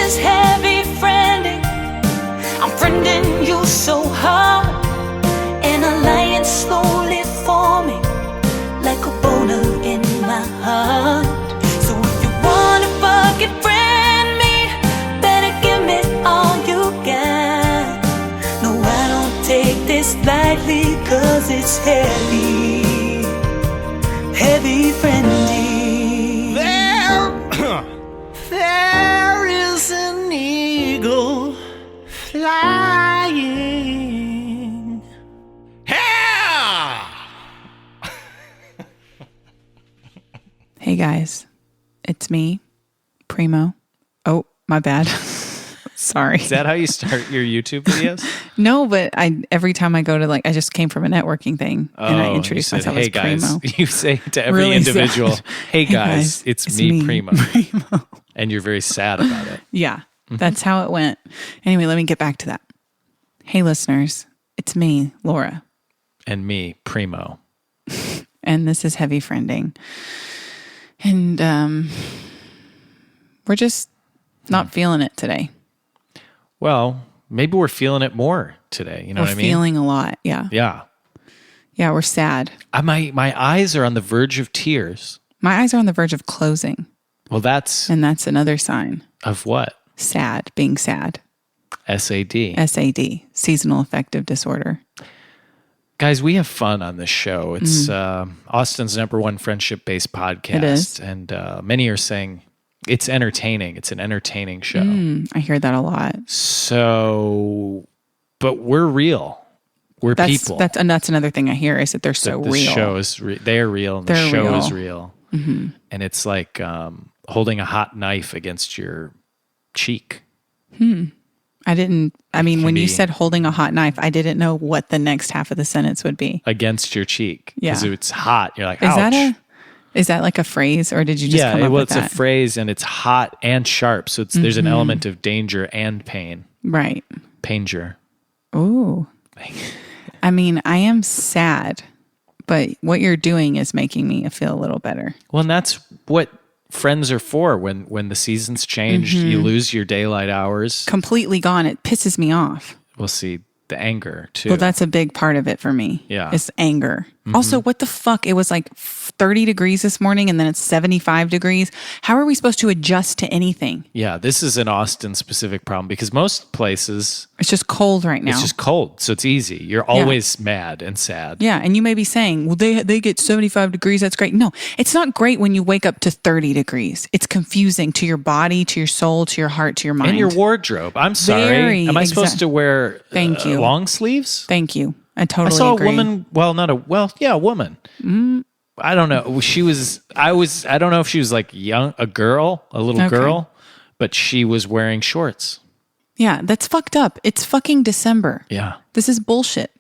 is heavy friending. I'm friending you so hard. An alliance slowly forming, like a boner in my heart. So if you wanna fucking friend me, better give me all you got. No, I don't take this lightly, cause it's heavy, heavy friending. There is an eagle flying. Hey guys, it's me, Primo. Oh, my bad. Sorry. Is that how you start your YouTube videos? No, but every time I go to I just came from a networking thing and I introduce myself as Primo. You say to every Really individual, sad. hey guys, it's me, Primo. Primo. And you're very sad about it. Yeah, that's how it went. Anyway, let me get back to that. Hey listeners, it's me, Laura. And me, Primo. And this is Heavy Friending. And we're just not feeling it today. Well, maybe we're feeling it more today. You know what I mean? We're feeling a lot. Yeah. Yeah. Yeah, we're sad. My eyes are on the verge of tears. My eyes are on the verge of closing. Well, that's another sign. Of what? Sad, being sad. S.A.D. S.A.D, seasonal affective disorder. Guys, we have fun on this show. It's Austin's #1 friendship-based podcast. It is. And many are saying it's entertaining. It's an entertaining show. I hear that a lot. So, but we're real. We're people. That's another thing I hear is that they're so real. The show is they're real, and the show is real. Mm-hmm. And it's like holding a hot knife against your cheek. When you said holding a hot knife, I didn't know what the next half of the sentence would be. Against your cheek. Yeah. Because it's hot. You're like, ouch. Is that like a phrase, or did you just come up with that? Yeah, it's a phrase, and it's hot and sharp. So there's an element of danger and pain. Right. Panger. Ooh. I mean, I am sad, but what you're doing is making me feel a little better. Well, and that's what friends are for. When the seasons change, you lose your daylight hours. Completely gone. It pisses me off. We'll see the anger too. Well, that's a big part of it for me. Yeah. It's anger. Also, what the fuck? It was like 30 degrees this morning and then it's 75 degrees. How are we supposed to adjust to anything? Yeah, this is an Austin specific problem because most places it's just cold right now. It's just cold, so it's easy. You're always mad and sad. Yeah, and you may be saying, well, they get 75 degrees. That's great. No, it's not great when you wake up to 30 degrees. It's confusing to your body, to your soul, to your heart, to your mind. And your wardrobe. I'm sorry. Am I supposed to wear long sleeves? Thank you. I totally a agree. woman. Well, a woman. I don't know. I don't know if she was like a little girl, but she was wearing shorts. Yeah, that's fucked up. It's fucking December. Yeah. This is bullshit.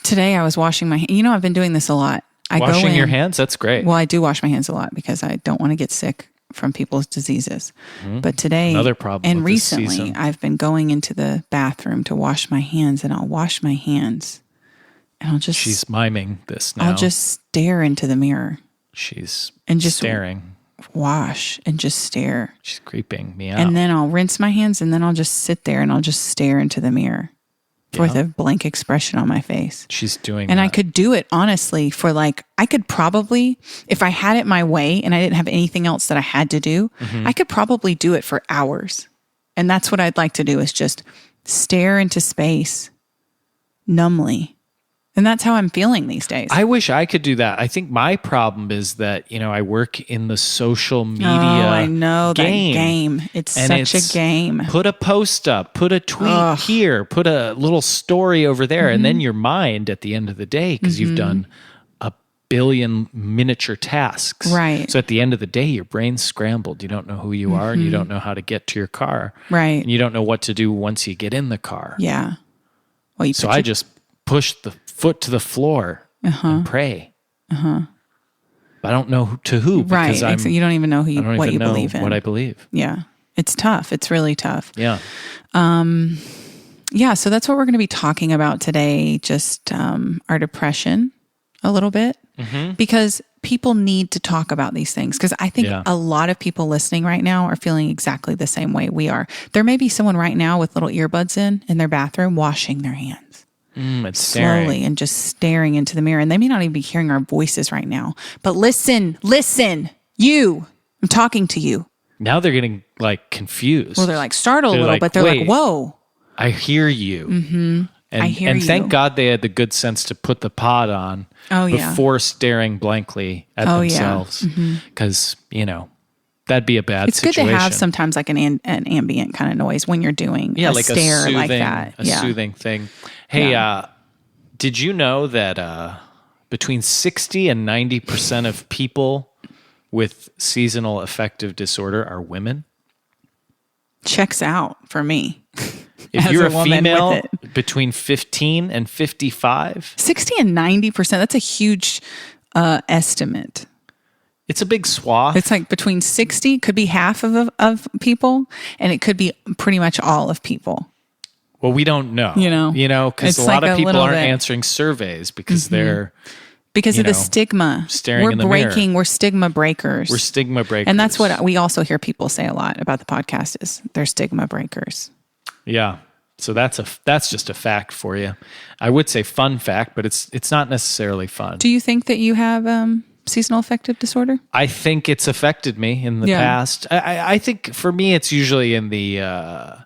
Today I was washing my hands. You know, I've been doing this a lot. Washing your hands? That's great. Well, I do wash my hands a lot because I don't want to get sick from people's diseases. But today, another problem. And recently, I've been going into the bathroom to wash my hands, and I'll wash my hands, and I'll just. She's miming this now. I'll just stare into the mirror. She's just staring. Wash and just stare. She's creeping me out. And then I'll rinse my hands, and then I'll just sit there and I'll just stare into the mirror with a blank expression on my face. She's doing and that. I could do it honestly for I could probably, if I had it my way and I didn't have anything else that I had to do, I could probably do it for hours. And that's what I'd like to do is just stare into space numbly. And that's how I'm feeling these days. I wish I could do that. I think my problem is that, I work in the social media I know that game. It's such a game. Put a post up, put a tweet here, put a little story over there, and then your mind at the end of the day, because you've done a billion miniature tasks. Right. So at the end of the day, your brain's scrambled. You don't know who you are, and you don't know how to get to your car. Right. And you don't know what to do once you get in the car. Yeah. Well, I just push the foot to the floor and pray. But I don't know to who. Right. You don't even know what you believe in. What I believe. Yeah. It's tough. It's really tough. Yeah. Yeah. So that's what we're going to be talking about today. Just our depression a little bit. Because people need to talk about these things, because I think a lot of people listening right now are feeling exactly the same way we are. There may be someone right now with little earbuds in their bathroom washing their hands. And Slowly and just staring into the mirror. And they may not even be hearing our voices right now. But listen, you, I'm talking to you. Now they're getting like confused. Well, they're like startled a little, like, but they're like, whoa. I hear you. Mm-hmm. And, I hear and you. thank God they had the good sense to put the pod on before staring blankly at themselves. Because, that'd be a bad situation. It's good to have sometimes like an ambient kind of noise when you're doing a like stare soothing, like that. A soothing thing. Hey, did you know that between 60 and 90% of people with seasonal affective disorder are women? Checks out for me. If you're a female, between 15 and 55. 60 and 90%, that's a huge estimate. It's a big swath. It's like between 60, could be half of people, and it could be pretty much all of people. Well, we don't know. Because a lot of people aren't answering surveys because they're... Because of the stigma. Staring in the mirror. We're stigma breakers. We're stigma breakers. And that's what we also hear people say a lot about the podcast is they're stigma breakers. Yeah. So that's just a fact for you. I would say fun fact, but it's not necessarily fun. Do you think that you have seasonal affective disorder? I think it's affected me in the past. I think for me, it's usually in the...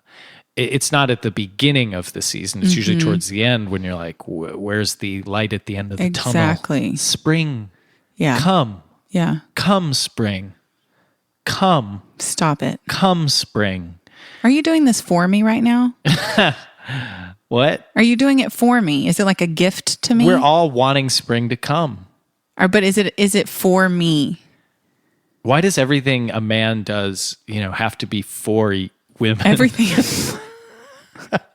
it's not at the beginning of the season. It's usually towards the end when you're like, where's the light at the end of the tunnel? Exactly. Spring. Yeah. Come. Yeah. Come, spring. Come. Stop it. Come, spring. Are you doing this for me right now? What? Are you doing it for me? Is it like a gift to me? We're all wanting spring to come. But is it for me? Why does everything a man does, have to be for women? Everything.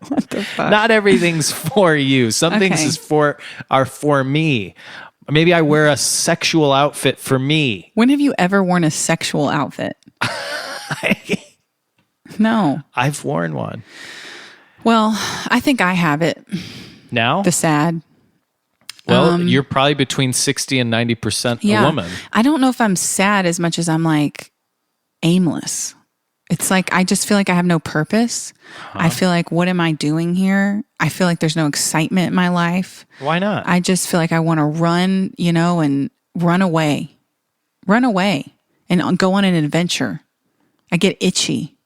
What the fuck? Not everything's for you. Some things are for me. Maybe I wear a sexual outfit for me. When have you ever worn a sexual outfit? No. I've worn one. Well, I think I have it. Now? The S.A.D. Well, you're probably between 60 and 90% a woman. I don't know if I'm sad as much as I'm like aimless. It's like, I just feel like I have no purpose. I feel like, what am I doing here? I feel like there's no excitement in my life. Why not? I just feel like I want to run, and run away and go on an adventure. I get itchy,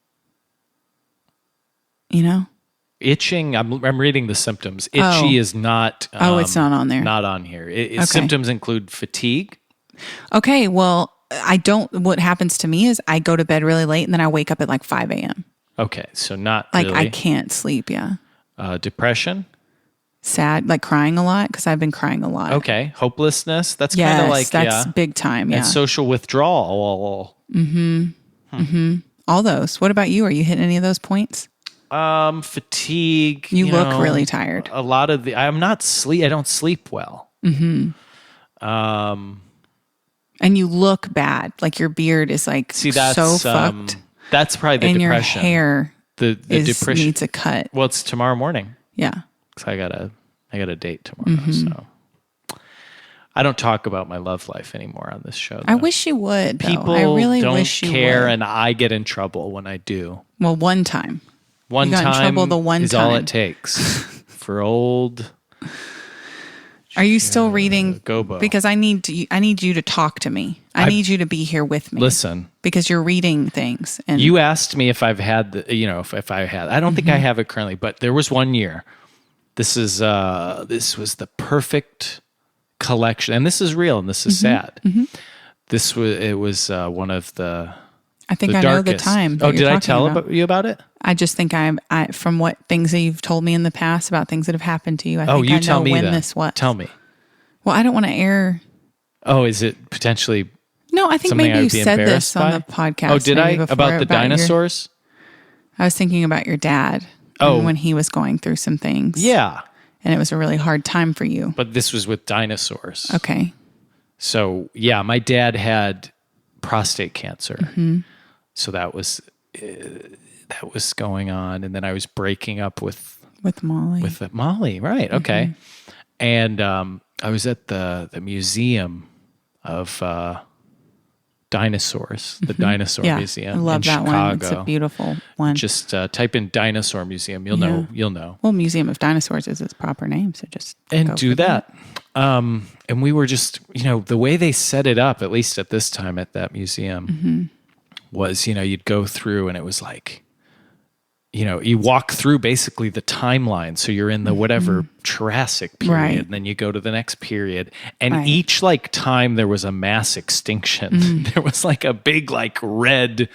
Itching, I'm reading the symptoms. Itchy is not... it's not on there. Not on here. Symptoms include fatigue. Okay, well, what happens to me is I go to bed really late and then I wake up at like 5 a.m. Okay, so not like really. I can't sleep, yeah. Depression? Sad, like crying a lot, because I've been crying a lot. Okay, hopelessness? That's kind of like, that's big time, yeah. And social withdrawal. All those. What about you? Are you hitting any of those points? Fatigue. You look really tired. A lot of I don't sleep well. Mm-hmm. And you look bad. Like your beard is like so fucked. That's probably the and depression. And your hair the depression needs a cut. Well, it's tomorrow morning. Yeah. Because I got a date tomorrow. So I don't talk about my love life anymore on this show. Though. I wish you would. People I really don't wish you care, would. and I get in trouble when I do. Well, one time. One you got time in trouble the one is time. all it takes for old. Are you still reading? Gobo. Because I need you to talk to me. I need you to be here with me. Listen, because you're reading things. And you asked me if I've had if I had. I don't think I have it currently, but there was one year. This was the perfect collection, and this is real, and this is sad. It was one of the. I think the I darkest. know the time. Oh, did I tell you about it? I just think I from what things that you've told me in the past about things that have happened to you. I think you I tell know me when then. this was. Tell me. Well, I don't want to air. Oh, is it potentially? No, I think something maybe I you would be said this embarrassed on by? the podcast. Oh, did I? Before, About the dinosaurs? I was thinking about your dad. Oh, when he was going through some things. Yeah, and it was a really hard time for you. But this was with dinosaurs. Okay. So yeah, my dad had prostate cancer. So that was going on, and then I was breaking up with Molly. With Molly, right? Okay. And I was at the museum of dinosaurs, the Dinosaur Yeah, Museum I love in that Chicago. one. It's a beautiful one. Just type in Dinosaur Museum. You'll know. You'll know. Well, Museum of Dinosaurs is its proper name, so just And go do for that. And we were just, the way they set it up, at least at this time at that museum, was, you'd go through and it was like, you walk through basically the timeline. So you're in the whatever Jurassic period, Right. and then you go to the next period. And Right. each time there was a mass extinction, there was like a big red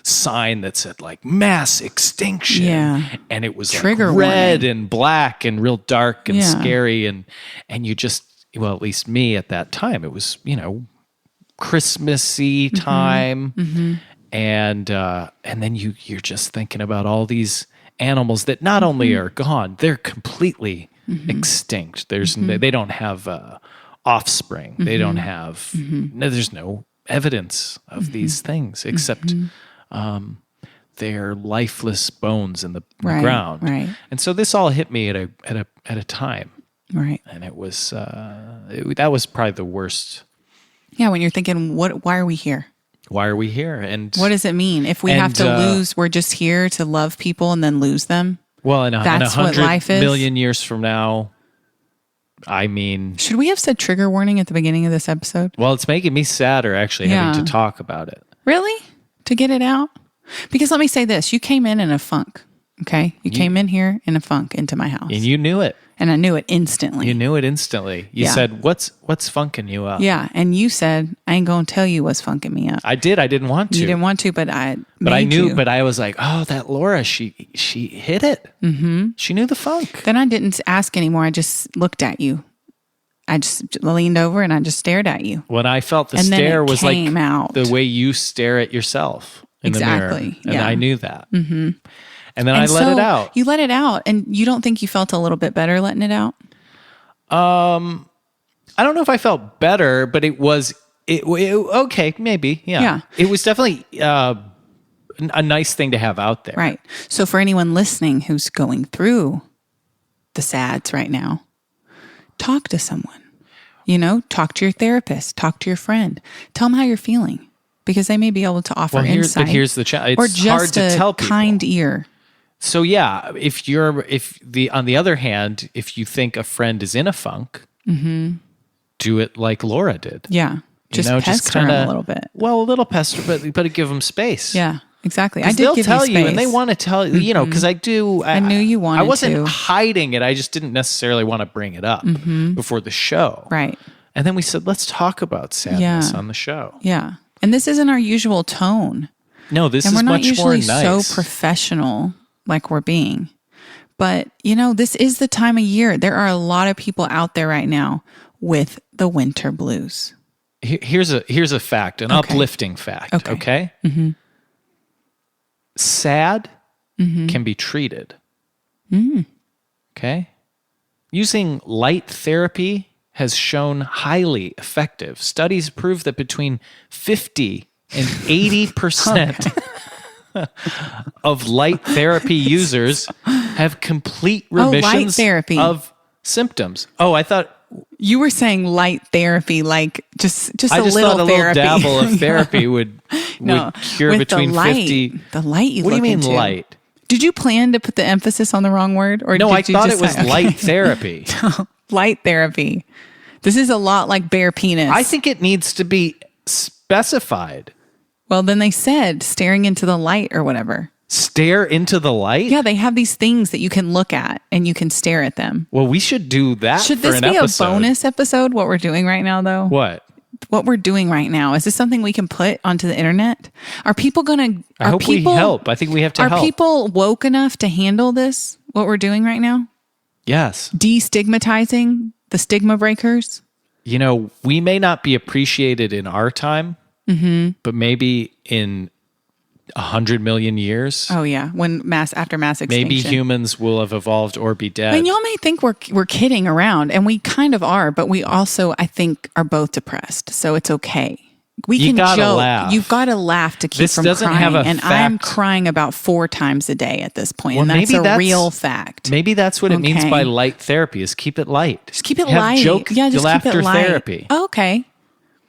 sign that said like mass extinction. Yeah. And it was Trigger like red warning. and black and real dark and Yeah. scary. And you just, well, at least me at that time, it was, Christmassy time. And then you're just thinking about all these animals that not only are gone, they're completely extinct. They don't have offspring. They don't have. There's no evidence of these things except their lifeless bones in the Right, ground. right. And so this all hit me at a time, Right. and it was that was probably the worst. Yeah, when you're thinking, why are we here? Why are we here? And What does it mean? If we have to lose, we're just here to love people and then lose them? well, in That's what 100 life is? million years from now, I mean, Should we have said trigger warning at the beginning of this episode? well, it's making me sadder actually having Yeah. to talk about it. Really? To get it out? Because let me say this. You came in a funk, okay? You came in here in a funk into my house. And you knew it. And I knew it instantly. You knew it instantly. You Yeah. said, "What's funking you up?" Yeah. And you said, I ain't going to tell you what's funking me up. I did. I didn't want to. You didn't want to, but I knew. you. But I was like, "Oh, that Laura, she hit it. Mm-hmm. She knew the funk." Then I didn't ask anymore. I just looked at you. I just leaned over and I just stared at you. When I felt the And then stare it was like came out. the way you stare at yourself in the mirror, Exactly, and yeah. I knew that. Mm-hmm. And then I And let so it out. You let it out. And you don't think you felt a little bit better letting it out? I don't know if I felt better, but it was okay, maybe, yeah. Yeah. It was definitely a nice thing to have out there, Right. So for anyone listening who's going through the SADs right now, talk to someone. Talk to your therapist, talk to your friend. Tell them how you're feeling because they may be able to offer insight. But here's the challenge. or It's just hard to a tell people. kind ear. So yeah, on the other hand, if you think a friend is in a funk, do it like Laura did. Yeah. Just pester them a little bit. Well, a little pester, but give them space. Yeah, exactly. I 'Cause did they'll give tell you space. and they want to tell you, because I do. I knew you wanted I wasn't to. hiding it. I just didn't necessarily want to bring it up before the show. Right. And then we said, let's talk about sadness Yeah. on the show. Yeah. And this isn't our usual tone. No, this And is we're not much more usually nice. so professional like we're being. But, this is the time of year. There are a lot of people out there right now with the winter blues. Here's a fact, an uplifting fact. Okay. Mm-hmm. Sad can be treated. Okay. Using light therapy has shown highly effective. Studies prove that between 50 and 80% of light therapy users have complete remissions therapy. of symptoms. Oh, I thought You were saying light therapy, like just I a just little thought a therapy. little dabble of therapy would cure with between the light, 50. The light you What do you look mean into. light? Did you plan to put the emphasis on the wrong word? Or No, did I you thought just it was say- okay. light therapy. Light therapy. This is a lot like bare penis. I think it needs to be specified. Well, then they said staring into the light or whatever. Stare into the light? Yeah, they have these things that you can look at and you can stare at them. Well, we should do that Should for this an be episode. a bonus episode, what we're doing right now, though? What? What we're doing right now. Is this something we can put onto the internet? Are people going to... I hope we help. I think we have to Are help. people woke enough to handle this, what we're doing right now? Yes. Destigmatizing the stigma breakers? We may not be appreciated in our time, but maybe in 100 million years, Oh, yeah. When after mass extinction. maybe humans will have evolved or be dead. And y'all may think we're kidding around, and we kind of are, but we also, I think, are both depressed. So it's okay. We You can gotta joke. laugh. You've got to laugh to keep This from doesn't crying. have a and I'm fact. crying about 4 times a day at this point. Well, and that's maybe a that's- real fact. Maybe that's what it means Okay. by light therapy is keep it light. Just keep it Have light. joke, Yeah, just keep laughter it light. therapy. Oh, okay.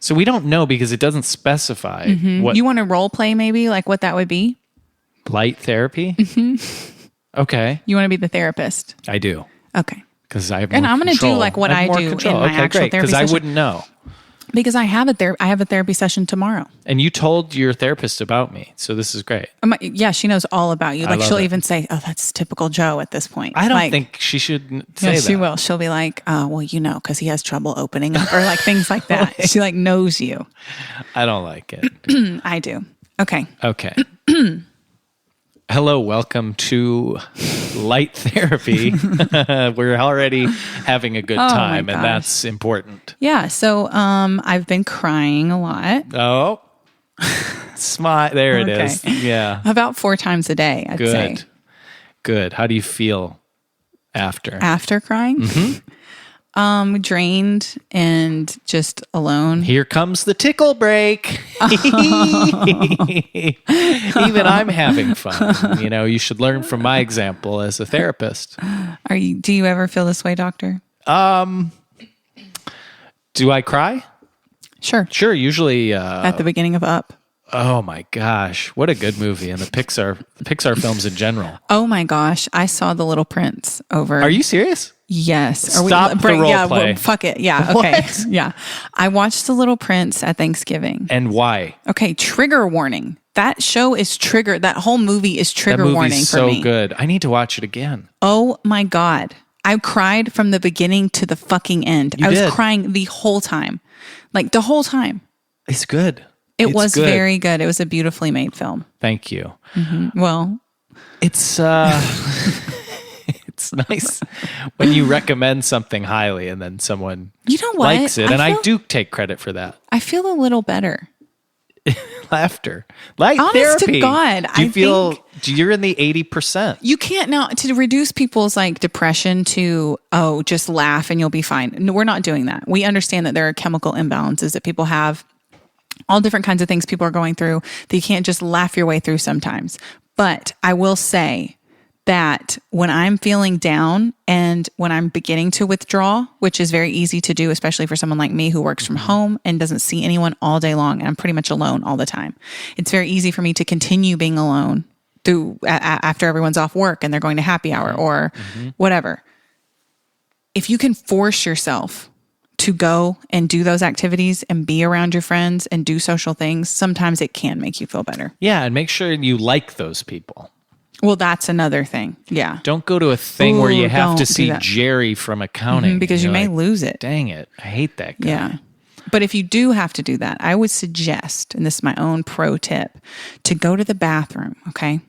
So we don't know because it doesn't specify what You want to role play maybe, like what that would be? light therapy. Okay, You want to be the therapist. I do Okay. because I have. And more I'm going to do control. like what have I more do control. in my okay, actual great, therapy because I session. wouldn't know. Because I have a therapy session tomorrow. And you told your therapist about me, so this is great. Yeah, she knows all about you. Like love she'll it. even say, "Oh, that's typical Joe." At this point, I don't Like, think she should say Yeah, that. she will. She'll be like, well, because he has trouble opening up, or like things like that. She like knows you. I don't like it. I do. Okay. Okay. Hello, welcome to light therapy. We're already having a good Oh, my time, and gosh. that's important. Yeah. So, I've been crying a lot, Oh, smile. There it Okay. is. Yeah. about 4 times a day. I'd say Good. Good. How do you feel after? after crying, drained and just alone. Here comes the tickle break. Even I'm having fun. You should learn from my example as a therapist. Do you ever feel this way, doctor? Do I cry? Sure. Sure. Usually. At the beginning of Up. Oh my gosh, what a good movie, and the Pixar films in general. Oh my gosh, I saw The Little Prince over. Are you serious? Yes. Stop the role yeah, play. fuck it. Yeah. Okay. What? Yeah. I watched The Little Prince at Thanksgiving. And why? Okay. Trigger warning. That show is trigger. That whole movie is That trigger movie's warning for so me. good. I need to watch it again. Oh my God. I cried from the beginning to the fucking end. You I was did. crying the whole time. Like the whole time. It's good. It was good. very good. It was a beautifully made film. Thank you. Well, It's it's nice when you recommend something highly and then someone you know what? likes it, and I do take credit for that. I feel a little better. Laughter, light Honest to therapy. God, do you I feel think- you're in the 80%? You can't now to reduce people's like depression to, just laugh and you'll be fine. No, we're not doing that. We understand that there are chemical imbalances that people have, all different kinds of things people are going through that you can't just laugh your way through sometimes. But I will say that when I'm feeling down and when I'm beginning to withdraw, which is very easy to do, especially for someone like me who works from home and doesn't see anyone all day long, and I'm pretty much alone all the time. It's very easy for me to continue being alone after everyone's off work and they're going to happy hour or whatever. If you can force yourself to go and do those activities and be around your friends and do social things, sometimes it can make you feel better. Yeah, and make sure you like those people. Well, that's another thing. Yeah. Don't go to a thing where Ooh, you have don't to do see that. Jerry from accounting. Because you You're may like, lose it. Dang it. I hate that guy. Yeah. But if you do have to do that, I would suggest, and this is my own pro tip, to go to the bathroom, okay?